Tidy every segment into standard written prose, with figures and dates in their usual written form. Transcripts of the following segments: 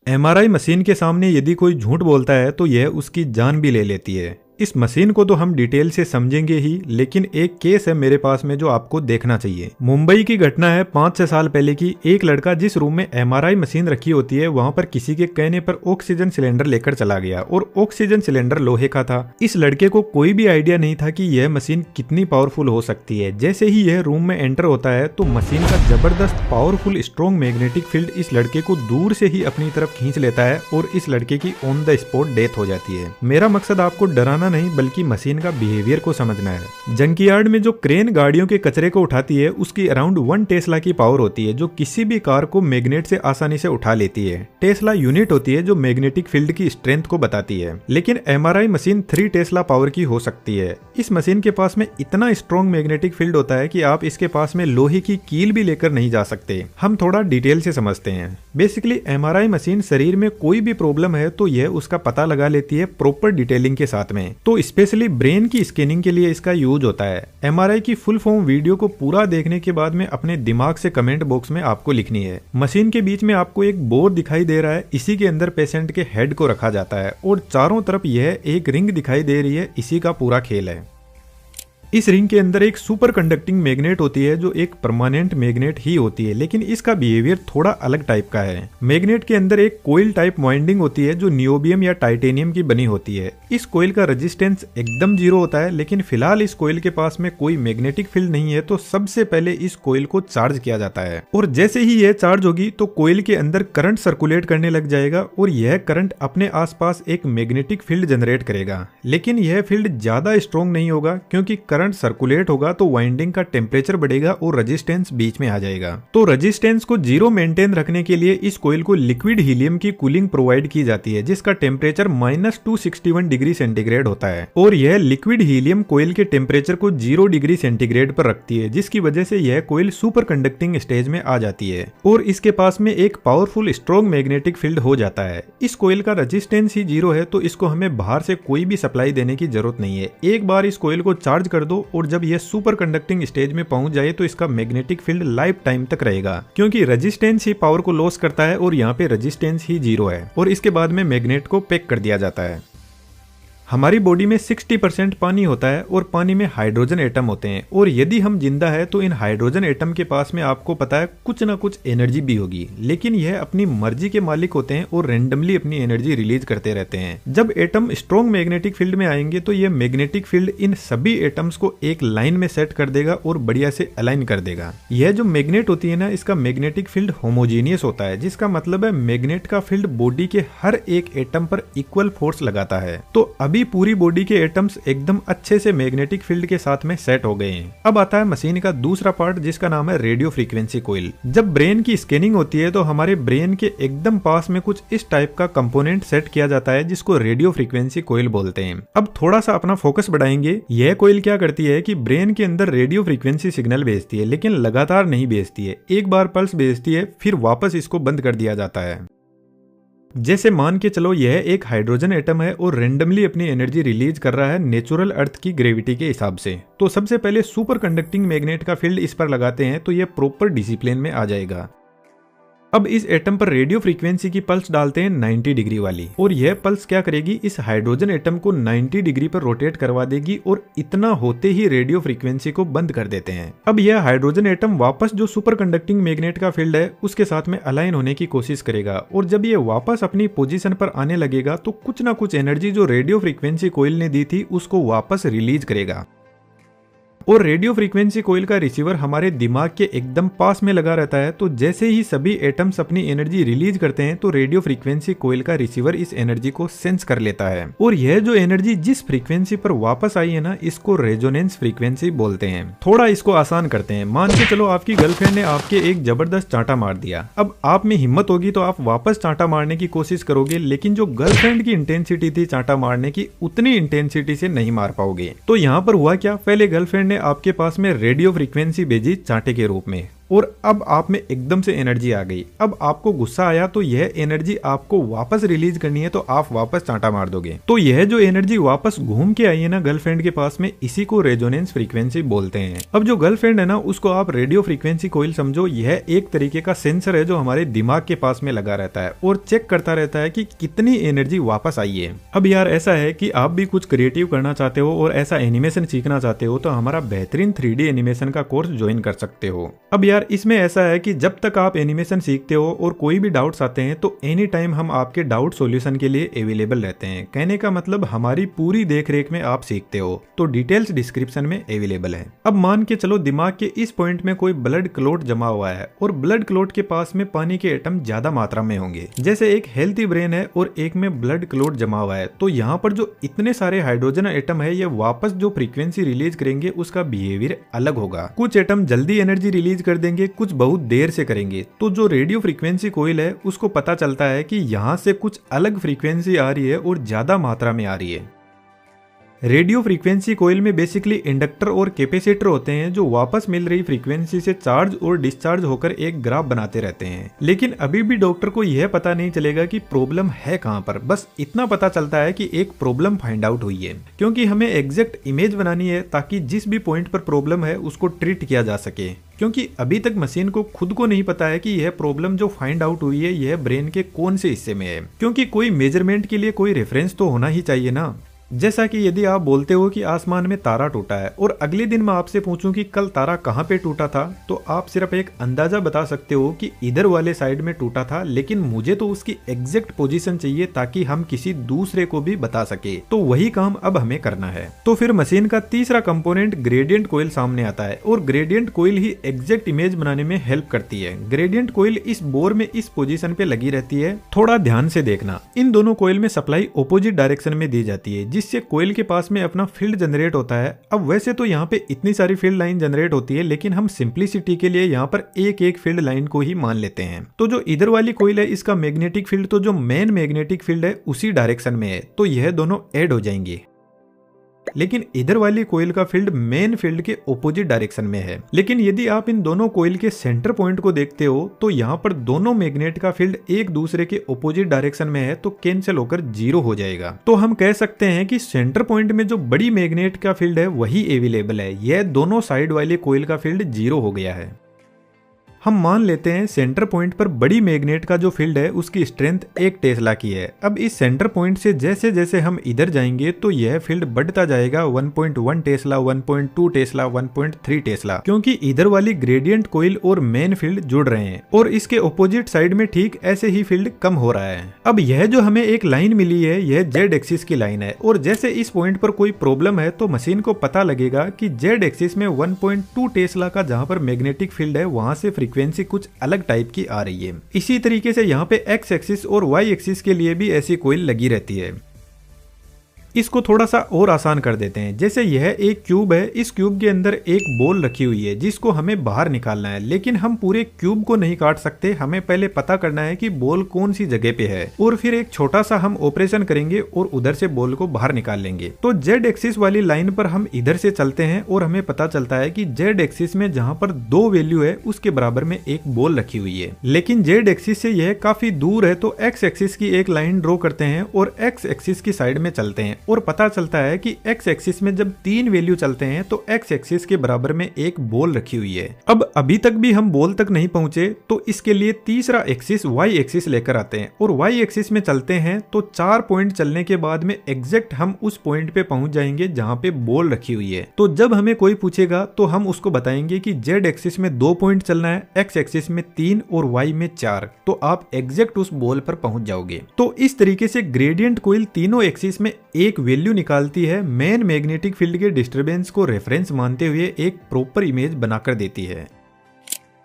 MRI machine के सामने यदि कोई झूठ बोलता है तो यह उसकी जान भी ले लेती है। इस मशीन को तो हम डिटेल से समझेंगे ही, लेकिन एक केस है मेरे पास में जो आपको देखना चाहिए। मुंबई की घटना है 5-6 साल पहले की। एक लड़का जिस रूम में एमआरआई मशीन रखी होती है वहां पर किसी के कहने पर ऑक्सीजन सिलेंडर लेकर चला गया और ऑक्सीजन सिलेंडर लोहे का था। इस लड़के को कोई भी आइडिया नहीं था कि यह मशीन कितनी पावरफुल हो सकती है। जैसे ही यह रूम में एंटर होता है तो मशीन का जबरदस्त पावरफुल स्ट्रॉन्ग मैग्नेटिक फील्ड इस लड़के को दूर से ही अपनी तरफ खींच लेता है और इस लड़के की ऑन द स्पॉट डेथ हो जाती है। मेरा मकसद आपको डराना नहीं बल्कि मशीन का बिहेवियर को समझना है। जंकयार्ड में जो क्रेन गाड़ियों के कचरे को उठाती है उसकी अराउंड 1 टेस्ला की पावर होती है जो किसी भी कार को मैग्नेट से आसानी से उठा लेती है। टेस्ला यूनिट होती है जो मैग्नेटिक फील्ड की स्ट्रेंथ को बताती है। लेकिन एमआरआई मशीन 3 टेस्ला पावर की हो सकती है। इस मशीन के पास में इतना स्ट्रॉन्ग मैग्नेटिक फील्ड होता है कि आप इसके पास में लोहे की कील भी लेकर नहीं जा सकते। हम थोड़ा डिटेल से समझते हैं। बेसिकली एमआरआई मशीन शरीर में कोई भी प्रॉब्लम है तो यह उसका पता लगा लेती है प्रॉपर डिटेलिंग के साथ में। तो स्पेशली ब्रेन की स्कैनिंग के लिए इसका यूज होता है। एमआरआई की फुल फॉर्म वीडियो को पूरा देखने के बाद में अपने दिमाग से कमेंट बॉक्स में आपको लिखनी है। मशीन के बीच में आपको एक बोर दिखाई दे रहा है, इसी के अंदर पेशेंट के हेड को रखा जाता है और चारों तरफ यह एक रिंग दिखाई दे रही है। इसी का पूरा खेल है। इस रिंग के अंदर एक सुपर कंडक्टिंग मैग्नेट होती है जो एक परमानेंट मैग्नेट ही होती है, लेकिन इसका बिहेवियर थोड़ा अलग टाइप का है। मैग्नेट के अंदर एक कोइल टाइप वाइंडिंग होती है जो नियोबियम या टाइटेनियम की बनी होती है। इस कोइल का रेजिस्टेंस एकदम 0 होता है, लेकिन फिलहाल इस कोइल के पास में कोई मैग्नेटिक फील्ड नहीं है तो सबसे पहले इस कोइल को चार्ज किया जाता है और जैसे ही यह चार्ज होगी तो कोइल के अंदर करंट सर्कुलेट करने लग जाएगा और यह करंट अपने आसपास एक मैग्नेटिक फील्ड जनरेट करेगा। लेकिन यह फील्ड ज्यादा स्ट्रॉन्ग नहीं होगा क्योंकि करंट सर्कुलेट होगा तो वाइंडिंग का टेम्परेचर बढ़ेगा और रेजिस्टेंस बीच में आ जाएगा। तो रेजिस्टेंस को 0 मेंटेन रखने के लिए इस कोइल को लिक्विड हीलियम की कूलिंग प्रोवाइड की जाती है जिसका टेम्परेचर -261 डिग्री सेंटीग्रेड होता है और यह लिक्विड हीलियम कोइल के टेम्परेचर को 0 डिग्री सेंटीग्रेड पर रखती है, जिसकी वजह से यह कोइल सुपर कंडक्टिंग स्टेज में आ जाती है और इसके पास में एक पावरफुल स्ट्रॉन्ग मैग्नेटिक फील्ड हो जाता है। इस कोइल का रेजिस्टेंस ही 0 है तो इसको हमें बाहर से कोई भी सप्लाई देने की जरूरत नहीं है। एक बार इस कोइल को चार्ज कर दो और जब यह सुपर कंडक्टिंग स्टेज में पहुंच जाए तो इसका मैग्नेटिक फील्ड लाइफ टाइम तक रहेगा क्योंकि रेजिस्टेंस ही पावर को लॉस करता है और यहाँ पे रेजिस्टेंस ही 0 है और इसके बाद में मैग्नेट को पैक कर दिया जाता है। हमारी बॉडी में 60% पानी होता है और पानी में हाइड्रोजन एटम होते हैं और यदि हम जिंदा है तो इन हाइड्रोजन एटम के पास में आपको पता है कुछ ना कुछ एनर्जी भी होगी, लेकिन यह अपनी मर्जी के मालिक होते हैं और रेंडमली अपनी एनर्जी रिलीज करते रहते हैं। जब एटम स्ट्रॉन्ग मैग्नेटिक फील्ड में आएंगे तो यह मैग्नेटिक फील्ड इन सभी एटम्स को एक लाइन में सेट कर देगा और बढ़िया से अलाइन कर देगा। यह जो मैग्नेट होती है ना, इसका मैग्नेटिक फील्ड होमोजीनियस होता है, जिसका मतलब है मैग्नेट का फील्ड बॉडी के हर एक एटम पर इक्वल फोर्स लगाता है। तो अभी पूरी बॉडी के एटम्स एकदम अच्छे से मैग्नेटिक फील्ड के साथ में सेट हो गए हैं। अब आता है मशीन का दूसरा पार्ट जिसका नाम है रेडियो फ्रीक्वेंसी कोइल। जब ब्रेन की स्कैनिंग होती है तो हमारे ब्रेन के एकदम पास में कुछ इस टाइप का कंपोनेंट सेट किया जाता है जिसको रेडियो फ्रीक्वेंसी कोइल बोलते हैं। अब थोड़ा सा अपना फोकस बढ़ाएंगे। यह कोइल क्या करती है कि ब्रेन के अंदर रेडियो फ्रीक्वेंसी सिग्नल भेजती है, लेकिन लगातार नहीं भेजती है। एक बार पल्स भेजती है फिर वापस इसको बंद कर दिया जाता है। जैसे मान के चलो यह एक हाइड्रोजन एटम है और रेंडमली अपनी एनर्जी रिलीज कर रहा है नेचुरल अर्थ की ग्रेविटी के हिसाब से। तो सबसे पहले सुपर कंडक्टिंग मैग्नेट का फील्ड इस पर लगाते हैं तो यह प्रॉपर डिसिप्लिन में आ जाएगा। अब इस एटम पर रेडियो फ्रीक्वेंसी की पल्स डालते हैं 90 डिग्री वाली और यह पल्स क्या करेगी, इस हाइड्रोजन एटम को 90 डिग्री पर रोटेट करवा देगी और इतना होते ही रेडियो फ्रीक्वेंसी को बंद कर देते हैं। अब यह हाइड्रोजन एटम वापस जो सुपर कंडक्टिंग मैग्नेट का फील्ड है उसके साथ में अलाइन होने की कोशिश करेगा और जब यह वापस अपनी पोजीशन पर आने लगेगा तो कुछ ना कुछ एनर्जी जो रेडियो फ्रीक्वेंसी कोइल ने दी थी उसको वापस रिलीज करेगा। और रेडियो फ्रीक्वेंसी कोइल का रिसीवर हमारे दिमाग के एकदम पास में लगा रहता है। तो जैसे ही सभी एटम्स अपनी एनर्जी रिलीज करते हैं तो रेडियो फ्रीक्वेंसी कोइल का रिसीवर इस एनर्जी को सेंस कर लेता है और यह जो एनर्जी जिस फ्रीक्वेंसी पर वापस आई है ना, इसको रेजोनेंस फ्रीक्वेंसी बोलते हैं। थोड़ा इसको आसान करते हैं। मान के चलो आपकी गर्लफ्रेंड ने आपके एक जबरदस्त चांटा मार दिया। अब आप में हिम्मत होगी तो आप वापस चांटा मारने की कोशिश करोगे, लेकिन जो गर्लफ्रेंड की इंटेंसिटी थी चांटा मारने की उतनी इंटेंसिटी से नहीं मार पाओगे। तो यहाँ पर हुआ क्या, पहले गर्लफ्रेंड आपके पास में रेडियो फ्रीक्वेंसी भेजी चांटे के रूप में और अब आप में एकदम से एनर्जी आ गई। अब आपको गुस्सा आया तो यह एनर्जी आपको वापस रिलीज करनी है, तो आप वापस चांटा मार दोगे। तो यह जो एनर्जी वापस घूम के आई है ना गर्लफ्रेंड के पास में, इसी को रेजोनेंस फ्रीक्वेंसी बोलते हैं। अब जो गर्लफ्रेंड है ना, उसको आप रेडियो फ्रीक्वेंसी कोइल समझो। यह एक तरीके का सेंसर है जो हमारे दिमाग के पास में लगा रहता है और चेक करता रहता है कि कितनी एनर्जी वापस आई है। अब यार ऐसा है कि आप भी कुछ क्रिएटिव करना चाहते हो और ऐसा एनिमेशन सीखना चाहते हो तो हमारा बेहतरीन 3D एनिमेशन का कोर्स ज्वाइन कर सकते हो। अब यार इसमें ऐसा है कि जब तक आप एनिमेशन सीखते हो और कोई भी डाउट्स आते हैं तो एनी टाइम हम आपके डाउट सॉल्यूशन के लिए अवेलेबल रहते हैं। कहने का मतलब हमारी पूरी देख रेख में आप सीखते हो, तो डिटेल्स डिस्क्रिप्शन में अवेलेबल है। अब मान के चलो दिमाग के इस पॉइंट में कोई ब्लड क्लॉट जमा हुआ है और ब्लड क्लॉट के पास में पानी के एटम ज्यादा मात्रा में होंगे। जैसे एक हेल्थी ब्रेन है और एक में ब्लड क्लॉट जमा हुआ है, तो यहाँ पर जो इतने सारे हाइड्रोजन एटम है ये वापस जो फ्रीक्वेंसी रिलीज करेंगे उसका बिहेवियर अलग होगा। कुछ एटम जल्दी एनर्जी रिलीज कर देंगे, कुछ बहुत देर से करेंगे। तो जो रेडियो फ्रीक्वेंसी कोइल है उसको पता चलता है कि यहाँ से कुछ अलग फ्रीक्वेंसी आ रही है और ज्यादा मात्रा में आ रही है। रेडियो फ्रीक्वेंसी कोइल में बेसिकली इंडक्टर और कैपेसिटर होते हैं जो वापस मिल रही फ्रीक्वेंसी से चार्ज और डिस्चार्ज होकर एक ग्राफ बनाते रहते हैं। लेकिन अभी भी डॉक्टर को यह पता नहीं चलेगा कि प्रॉब्लम है कहां पर। बस इतना पता चलता है कि एक प्रॉब्लम फाइंड आउट हुई है, क्योंकि हमें एग्जैक्ट इमेज बनानी है ताकि जिस भी पॉइंट पर प्रॉब्लम है उसको ट्रीट किया जा सके। क्योंकि अभी तक मशीन को खुद को नहीं पता है कि यह प्रॉब्लम जो फाइंड आउट हुई है यह ब्रेन के कौन से हिस्से में है, क्योंकि कोई मेजरमेंट के लिए कोई रेफरेंस तो होना ही चाहिए ना। जैसा कि यदि आप बोलते हो कि आसमान में तारा टूटा है और अगले दिन मैं आपसे पूछूं कि कल तारा कहां पे टूटा था, तो आप सिर्फ एक अंदाजा बता सकते हो कि इधर वाले साइड में टूटा था, लेकिन मुझे तो उसकी एग्जैक्ट पोजीशन चाहिए ताकि हम किसी दूसरे को भी बता सके। तो वही काम अब हमें करना है। तो फिर मशीन का तीसरा कंपोनेंट ग्रेडियंट कोइल सामने आता है और ग्रेडियंट कोइल ही एग्जैक्ट इमेज बनाने में हेल्प करती है। ग्रेडियंट कोइल इस बोर में इस पोजीशन पे लगी रहती है। थोड़ा ध्यान से देखना, इन दोनों कोइल में सप्लाई ऑपोजिट डायरेक्शन में दी जाती है, जिससे कोइल के पास में अपना फील्ड जनरेट होता है। अब वैसे तो यहाँ पे इतनी सारी फील्ड लाइन जनरेट होती है, लेकिन हम सिंपलिसिटी के लिए यहाँ पर एक एक फील्ड लाइन को ही मान लेते हैं। तो जो इधर वाली कोइल है इसका मैग्नेटिक फील्ड तो जो मेन मैग्नेटिक फील्ड है उसी डायरेक्शन में है, तो यह दोनों ऐड हो जाएंगे। लेकिन इधर वाली कोइल का फील्ड मेन फील्ड के ऑपोजिट डायरेक्शन में है। लेकिन यदि आप इन दोनों कोइल के सेंटर पॉइंट को देखते हो तो यहाँ पर दोनों मैग्नेट का फील्ड एक दूसरे के ऑपोजिट डायरेक्शन में है, तो कैंसिल होकर 0 हो जाएगा। तो हम कह सकते हैं कि सेंटर पॉइंट में जो बड़ी मैग्नेट का फील्ड है वही अवेलेबल है। यह दोनों साइड वाली कोइल का फील्ड 0 हो गया है। हम मान लेते हैं सेंटर पॉइंट पर बड़ी मैग्नेट का जो फील्ड है उसकी स्ट्रेंथ 1 टेस्ला की है। अब इस सेंटर पॉइंट से जैसे जैसे हम इधर जाएंगे तो यह फील्ड बढ़ता जाएगा 1.1 टेस्ला, 1.2 टेस्ला, 1.3 टेस्ला, क्योंकि इधर वाली ग्रेडियंट कोइल और मेन फील्ड जुड़ रहे हैं और इसके ऑपोजिट साइड में ठीक ऐसे ही फील्ड कम हो रहा है। अब यह जो हमें एक लाइन मिली है यह जेड एक्सिस की लाइन है और जैसे इस पॉइंट पर कोई प्रॉब्लम है तो मशीन को पता लगेगा कि जेड एक्सिस में 1.2 टेस्ला का जहां पर मैग्नेटिक फील्ड है वहां से फ्रीक्वेंसी कुछ अलग टाइप की आ रही है। इसी तरीके से यहाँ पे एक्स एक्सिस और वाई एक्सिस के लिए भी ऐसी कोइल लगी रहती है। इसको थोड़ा सा और आसान कर देते हैं। जैसे यह एक क्यूब है, इस क्यूब के अंदर एक बॉल रखी हुई है जिसको हमें बाहर निकालना है, लेकिन हम पूरे क्यूब को नहीं काट सकते। हमें पहले पता करना है कि बॉल कौन सी जगह पे है और फिर एक छोटा सा हम ऑपरेशन करेंगे और उधर से बॉल को बाहर निकाल लेंगे। तो जेड एक्सिस वाली लाइन पर हम इधर से चलते हैं और हमें पता चलता है कि जेड एक्सिस में जहां पर 2 वैल्यू है उसके बराबर में एक बॉल रखी हुई है। लेकिन जेड एक्सिस से यह काफी दूर है, तो एक्स एक्सिस की एक लाइन ड्रॉ करते हैं और एक्स एक्सिस की साइड में चलते हैं और पता चलता है कि एक्स एक्सिस में जब 3 वैल्यू चलते हैं तो एक्स एक्सिस के बराबर में एक बॉल रखी हुई है। अब अभी तक भी हम बॉल तक नहीं पहुंचे, तो इसके लिए तीसरा एक्सिस वाई एक्सिस लेकर आते हैं और वाई एक्सिस में चलते हैं तो 4 पॉइंट चलने के बाद में एग्जैक्ट हम उस पॉइंट पे पहुंच जाएंगे जहां पे बॉल रखी हुई है। तो जब हमें कोई पूछेगा तो हम उसको बताएंगे कि जेड एक्सिस में 2 पॉइंट चलना है, एक्स एक्सिस में 3 और वाई में 4, तो आप एग्जैक्ट उस बॉल पर पहुंच जाओगे। तो इस तरीके से ग्रेडियंट कोइल तीनों एक्सिस में एक वैल्यू निकालती है, मेन मैग्नेटिक फील्ड के डिस्टरबेंस को रेफरेंस मानते हुए एक प्रॉपर इमेज बनाकर देती है।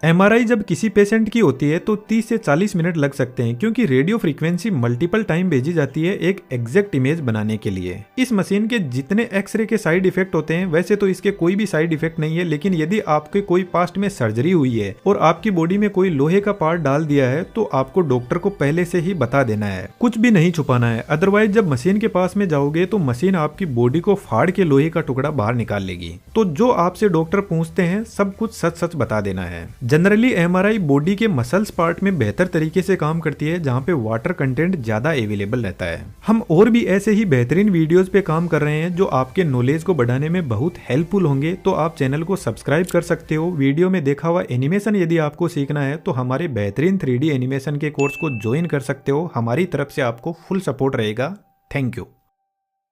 एमआरआई जब किसी पेशेंट की होती है तो 30 से 40 मिनट लग सकते हैं, क्योंकि रेडियो फ्रीक्वेंसी मल्टीपल टाइम भेजी जाती है एक एग्जैक्ट इमेज बनाने के लिए। इस मशीन के जितने एक्सरे के साइड इफेक्ट होते हैं वैसे तो इसके कोई भी साइड इफेक्ट नहीं है, लेकिन यदि आपके कोई पास्ट में सर्जरी हुई है और आपकी बॉडी में कोई लोहे का पार्ट डाल दिया है तो आपको डॉक्टर को पहले से ही बता देना है, कुछ भी नहीं छुपाना है। अदरवाइज जब मशीन के पास में जाओगे तो मशीन आपकी बॉडी को फाड़ के लोहे का टुकड़ा बाहर निकाल लेगी। तो जो आपसे डॉक्टर पूछते हैं सब कुछ सच सच बता देना है। जनरली एमआरआई बॉडी के मसल्स पार्ट में बेहतर तरीके से काम करती है, जहाँ पे वाटर कंटेंट ज्यादा अवेलेबल रहता है। हम और भी ऐसे ही बेहतरीन वीडियोस पे काम कर रहे हैं जो आपके नॉलेज को बढ़ाने में बहुत हेल्पफुल होंगे, तो आप चैनल को सब्सक्राइब कर सकते हो। वीडियो में देखा हुआ एनिमेशन यदि आपको सीखना है तो हमारे बेहतरीन 3D एनिमेशन के कोर्स को ज्वाइन कर सकते हो। हमारी तरफ से आपको फुल सपोर्ट रहेगा। Thank you.